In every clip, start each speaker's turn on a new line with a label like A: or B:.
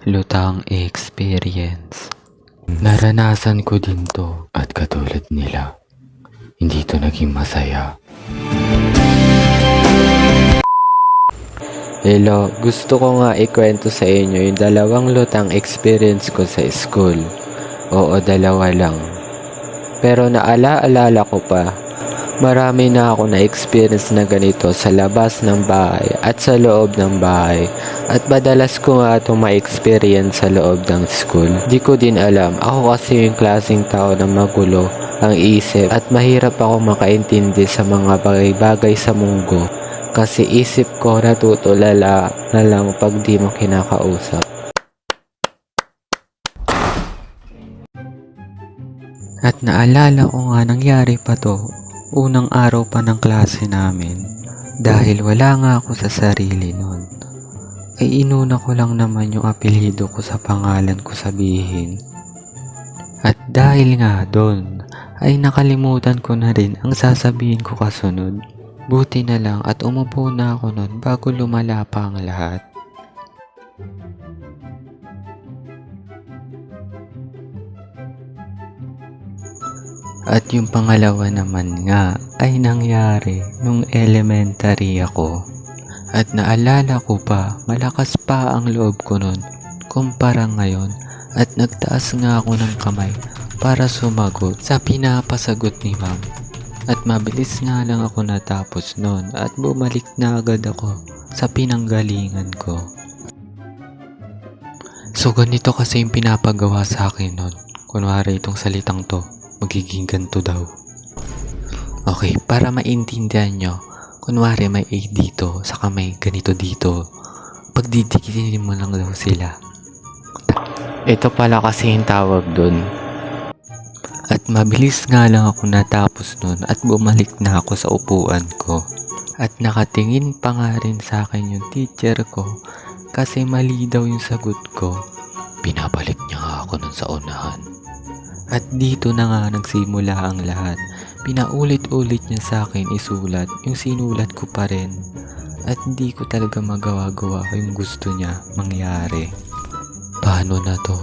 A: Lutang experience. Naranasan ko din to at katulad nila, hindi to naging masaya. Hello, gusto ko nga ikwento sa inyo yung dalawang lutang experience ko sa school. Oo, dalawa lang. Pero naaalala ko pa, marami na ako na-experience na ganito sa labas ng bahay at sa loob ng bahay. At madalas ko nga itong ma-experience sa loob ng school. Di ko din alam, ako kasi yung klaseng tao na magulo ang isip at mahirap ako makaintindi sa mga bagay-bagay sa mundo. Kasi isip ko natutulala na lang pag di mo kinakausap. At naalala ko nga nangyari pa to, unang araw pa ng klase namin. Dahil wala nga ako sa sarili nun, ay inuna ko lang naman yung apelyido ko sa pangalan ko sabihin. At dahil nga doon, ay nakalimutan ko na rin ang sasabihin ko kasunod. Buti na lang at umupo na ako nun bago lumala pa ang lahat. At yung pangalawa naman nga ay nangyari nung elementary ako. At naalala ko pa, malakas pa ang loob ko nun kumpara ngayon at nagtaas nga ako ng kamay para sumagot sa pinapasagot ni ma'am. At mabilis nga lang ako natapos nun at bumalik na agad ako sa pinanggalingan ko. So ganito kasi yung pinapagawa sa akin nun. Kunwari itong salitang to, magiging ganito daw. Okay, para maintindihan nyo, kunwari may A dito, saka may ganito dito. Pagdidikitin mo lang daw sila. Ito pala kasi yung tawag dun. At mabilis nga lang ako natapos nun at bumalik na ako sa upuan ko. At nakatingin pa nga rin sa akin yung teacher ko kasi mali daw yung sagot ko. Pinabalik niya nga ako nun sa unahan. At dito na nga nagsimula ang lahat. Pinaulit-ulit niya sa akin isulat yung sinulat ko pa rin. At hindi ko talaga magawa-gawa yung gusto niya mangyari. Paano na to?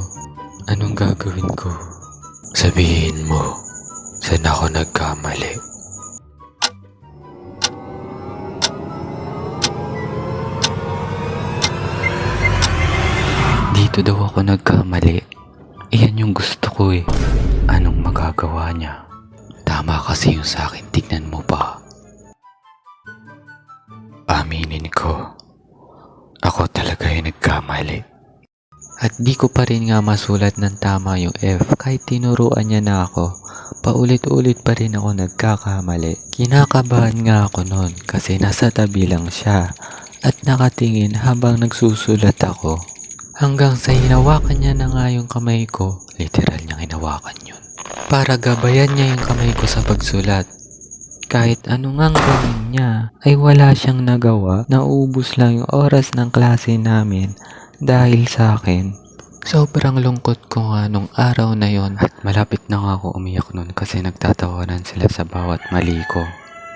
A: Anong gagawin ko? Sabihin mo, saan ako nagkamali? Dito daw ako nagkamali. Iyan yung gusto ko eh. Anong magagawa niya? Tama kasi yung sa akin, tignan mo pa. Aminin ko, ako talaga yung nagkamali. At di ko pa rin nga masulat ng tama yung F kahit tinuruan niya na ako. Paulit-ulit pa rin ako nagkakamali. Kinakabahan nga ako nun kasi nasa tabi lang siya at nakatingin habang nagsusulat ako. Hanggang sa hinawakan niya na nga yung kamay ko, literal niyang hinawakan yun, para gabayan niya yung kamay ko sa pagsulat. Kahit ano ngang gawin niya, ay wala siyang nagawa, naubos lang yung oras ng klase namin dahil sa akin. Sobrang lungkot ko nga nung araw na yon at malapit na nga ako umiyak nun kasi nagtatawanan sila sa bawat mali ko.